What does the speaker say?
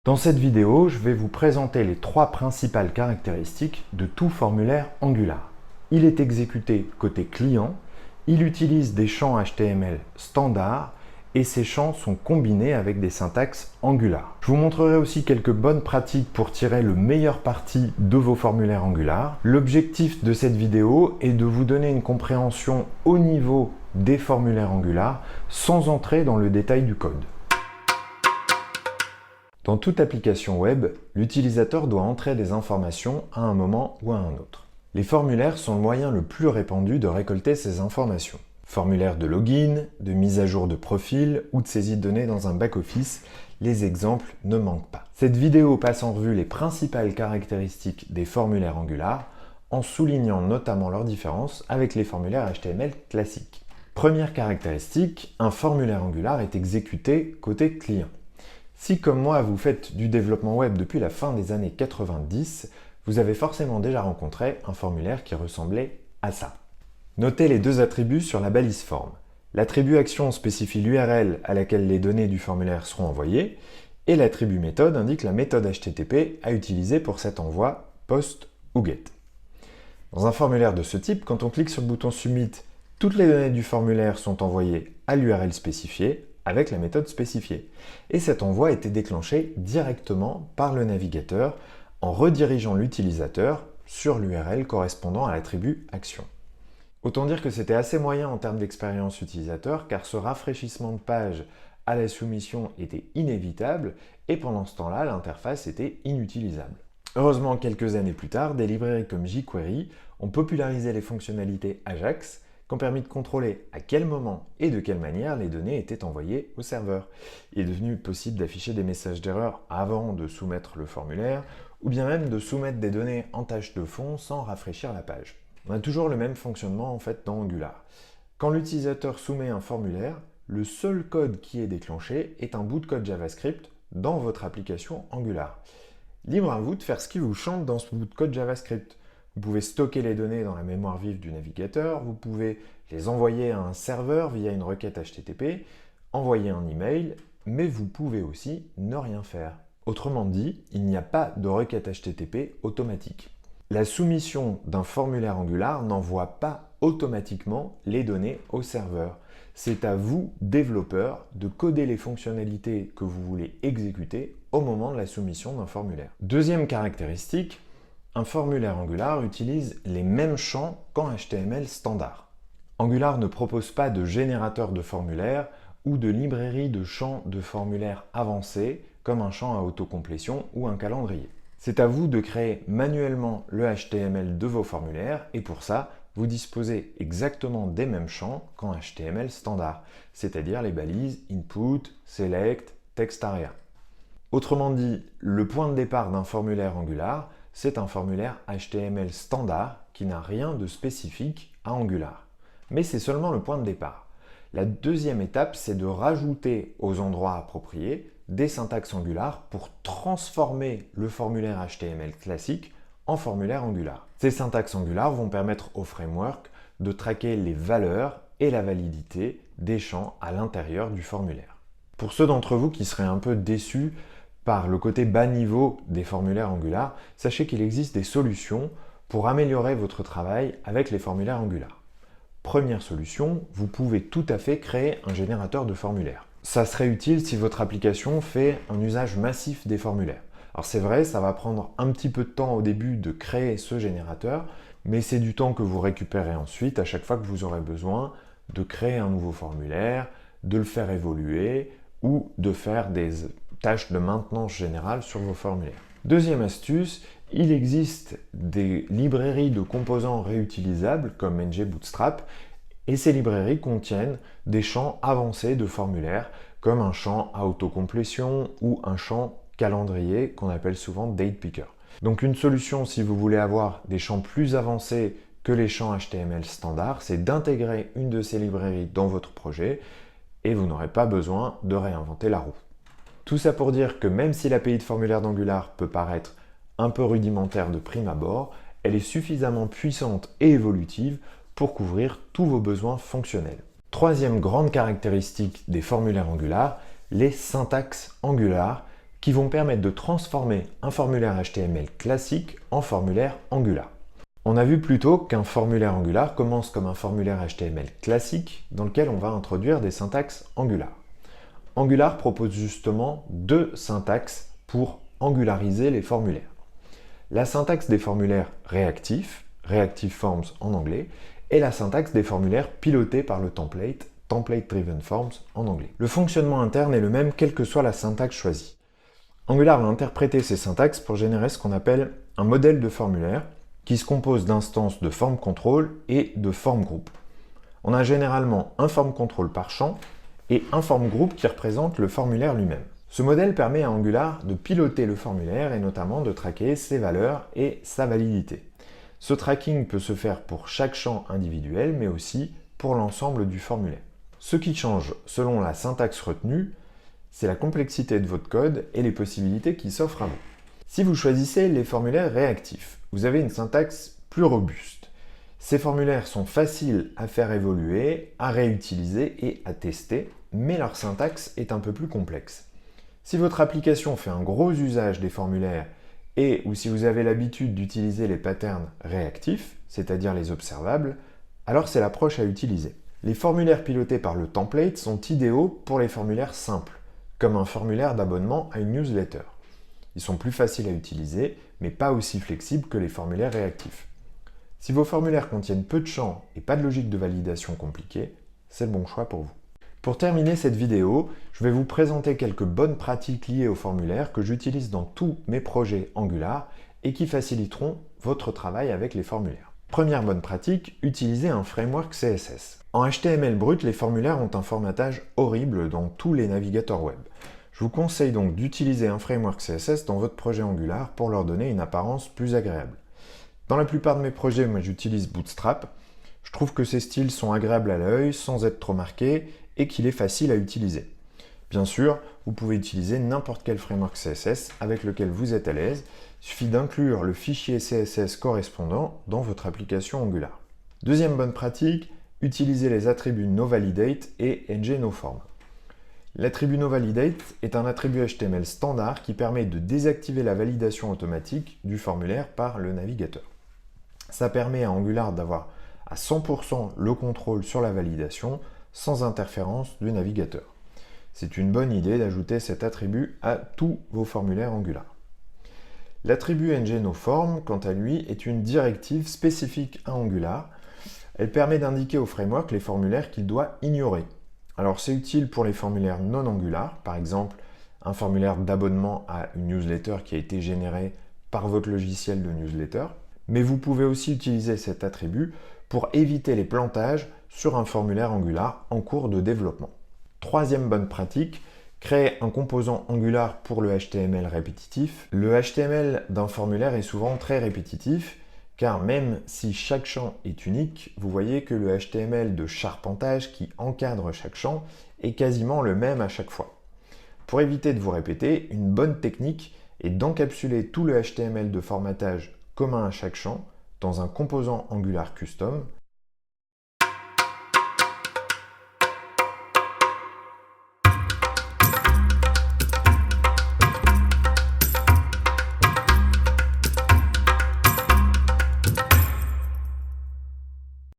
Dans cette vidéo, je vais vous présenter les trois principales caractéristiques de tout formulaire Angular. Il est exécuté côté client, il utilise des champs HTML standards et ces champs sont combinés avec des syntaxes Angular. Je vous montrerai aussi quelques bonnes pratiques pour tirer le meilleur parti de vos formulaires Angular. L'objectif de cette vidéo est de vous donner une compréhension au niveau des formulaires Angular sans entrer dans le détail du code. Dans toute application web, l'utilisateur doit entrer des informations à un moment ou à un autre. Les formulaires sont le moyen le plus répandu de récolter ces informations. Formulaires de login, de mise à jour de profil ou de saisie de données dans un back-office, les exemples ne manquent pas. Cette vidéo passe en revue les principales caractéristiques des formulaires Angular en soulignant notamment leurs différences avec les formulaires HTML classiques. Première caractéristique, un formulaire Angular est exécuté côté client. Si comme moi vous faites du développement web depuis la fin des années 90, vous avez forcément déjà rencontré un formulaire qui ressemblait à ça. Notez les deux attributs sur la balise forme. L'attribut action spécifie l'URL à laquelle les données du formulaire seront envoyées et l'attribut méthode indique la méthode HTTP à utiliser pour cet envoi POST ou GET. Dans un formulaire de ce type, quand on clique sur le bouton Submit, toutes les données du formulaire sont envoyées à l'URL spécifiée avec la méthode spécifiée. Et cet envoi était déclenché directement par le navigateur en redirigeant l'utilisateur sur l'URL correspondant à l'attribut action. Autant dire que c'était assez moyen en termes d'expérience utilisateur car ce rafraîchissement de page à la soumission était inévitable et pendant ce temps-là, l'interface était inutilisable. Heureusement, quelques années plus tard, des librairies comme jQuery ont popularisé les fonctionnalités Ajax qui ont permis de contrôler à quel moment et de quelle manière les données étaient envoyées au serveur. Il est devenu possible d'afficher des messages d'erreur avant de soumettre le formulaire, ou bien même de soumettre des données en tâche de fond sans rafraîchir la page. On a toujours le même fonctionnement en fait dans Angular. Quand l'utilisateur soumet un formulaire, le seul code qui est déclenché est un bout de code JavaScript dans votre application Angular. Libre à vous de faire ce qui vous chante dans ce bout de code JavaScript. Vous pouvez stocker les données dans la mémoire vive du navigateur, vous pouvez les envoyer à un serveur via une requête HTTP, envoyer un email, mais vous pouvez aussi ne rien faire. Autrement dit, il n'y a pas de requête HTTP automatique. La soumission d'un formulaire Angular n'envoie pas automatiquement les données au serveur. C'est à vous, développeurs, de coder les fonctionnalités que vous voulez exécuter au moment de la soumission d'un formulaire. Deuxième caractéristique, un formulaire Angular utilise les mêmes champs qu'en HTML standard. Angular ne propose pas de générateur de formulaires ou de librairie de champs de formulaires avancés comme un champ à autocomplétion ou un calendrier. C'est à vous de créer manuellement le HTML de vos formulaires et pour ça, vous disposez exactement des mêmes champs qu'en HTML standard, c'est-à-dire les balises input, select, text area. Autrement dit, le point de départ d'un formulaire Angular, c'est un formulaire HTML standard qui n'a rien de spécifique à Angular. Mais c'est seulement le point de départ. La deuxième étape, c'est de rajouter aux endroits appropriés des syntaxes Angular pour transformer le formulaire HTML classique en formulaire Angular. Ces syntaxes Angular vont permettre au framework de traquer les valeurs et la validité des champs à l'intérieur du formulaire. Pour ceux d'entre vous qui seraient un peu déçus par le côté bas niveau des formulaires Angular, sachez qu'il existe des solutions pour améliorer votre travail avec les formulaires Angular. Première solution, vous pouvez tout à fait créer un générateur de formulaires. Ça serait utile si votre application fait un usage massif des formulaires. Alors c'est vrai, ça va prendre un petit peu de temps au début de créer ce générateur, mais c'est du temps que vous récupérez ensuite à chaque fois que vous aurez besoin de créer un nouveau formulaire, de le faire évoluer ou de faire des tâches de maintenance générale sur vos formulaires. Deuxième astuce, il existe des librairies de composants réutilisables comme NGBootstrap et ces librairies contiennent des champs avancés de formulaires comme un champ à autocomplétion ou un champ calendrier qu'on appelle souvent date picker. Donc une solution si vous voulez avoir des champs plus avancés que les champs HTML standards, c'est d'intégrer une de ces librairies dans votre projet et vous n'aurez pas besoin de réinventer la roue. Tout ça pour dire que même si l'API de formulaire d'Angular peut paraître un peu rudimentaire de prime abord, elle est suffisamment puissante et évolutive pour couvrir tous vos besoins fonctionnels. Troisième grande caractéristique des formulaires Angular, les syntaxes Angular qui vont permettre de transformer un formulaire HTML classique en formulaire Angular. On a vu plus tôt qu'un formulaire Angular commence comme un formulaire HTML classique dans lequel on va introduire des syntaxes Angular. Angular propose justement deux syntaxes pour angulariser les formulaires. La syntaxe des formulaires réactifs, Reactive Forms en anglais, et la syntaxe des formulaires pilotés par le template, Template Driven Forms en anglais. Le fonctionnement interne est le même quelle que soit la syntaxe choisie. Angular va interpréter ces syntaxes pour générer ce qu'on appelle un modèle de formulaire qui se compose d'instances de form control et de form group. On a généralement un form control par champ et un form group qui représente le formulaire lui-même. Ce modèle permet à Angular de piloter le formulaire et notamment de traquer ses valeurs et sa validité. Ce tracking peut se faire pour chaque champ individuel, mais aussi pour l'ensemble du formulaire. Ce qui change selon la syntaxe retenue, c'est la complexité de votre code et les possibilités qui s'offrent à vous. Si vous choisissez les formulaires réactifs, vous avez une syntaxe plus robuste. Ces formulaires sont faciles à faire évoluer, à réutiliser et à tester, mais leur syntaxe est un peu plus complexe. Si votre application fait un gros usage des formulaires et ou si vous avez l'habitude d'utiliser les patterns réactifs, c'est-à-dire les observables, alors c'est l'approche à utiliser. Les formulaires pilotés par le template sont idéaux pour les formulaires simples, comme un formulaire d'abonnement à une newsletter. Ils sont plus faciles à utiliser, mais pas aussi flexibles que les formulaires réactifs. Si vos formulaires contiennent peu de champs et pas de logique de validation compliquée, c'est le bon choix pour vous. Pour terminer cette vidéo, je vais vous présenter quelques bonnes pratiques liées aux formulaires que j'utilise dans tous mes projets Angular et qui faciliteront votre travail avec les formulaires. Première bonne pratique, utilisez un framework CSS. En HTML brut, les formulaires ont un formatage horrible dans tous les navigateurs web. Je vous conseille donc d'utiliser un framework CSS dans votre projet Angular pour leur donner une apparence plus agréable. Dans la plupart de mes projets, moi j'utilise Bootstrap. Je trouve que ces styles sont agréables à l'œil sans être trop marqués et qu'il est facile à utiliser. Bien sûr, vous pouvez utiliser n'importe quel framework CSS avec lequel vous êtes à l'aise. Il suffit d'inclure le fichier CSS correspondant dans votre application Angular. Deuxième bonne pratique, utilisez les attributs noValidate et ngNoForm. L'attribut noValidate est un attribut HTML standard qui permet de désactiver la validation automatique du formulaire par le navigateur. Ça permet à Angular d'avoir à 100% le contrôle sur la validation sans interférence du navigateur. C'est une bonne idée d'ajouter cet attribut à tous vos formulaires Angular. L'attribut ngNoForm, quant à lui, est une directive spécifique à Angular. Elle permet d'indiquer au framework les formulaires qu'il doit ignorer. Alors c'est utile pour les formulaires non Angular, par exemple un formulaire d'abonnement à une newsletter qui a été généré par votre logiciel de newsletter, mais vous pouvez aussi utiliser cet attribut pour éviter les plantages sur un formulaire Angular en cours de développement. Troisième bonne pratique, créer un composant Angular pour le HTML répétitif. Le HTML d'un formulaire est souvent très répétitif, car même si chaque champ est unique, vous voyez que le HTML de charpentage qui encadre chaque champ est quasiment le même à chaque fois. Pour éviter de vous répéter, une bonne technique est d'encapsuler tout le HTML de formatage commun à chaque champ dans un composant Angular custom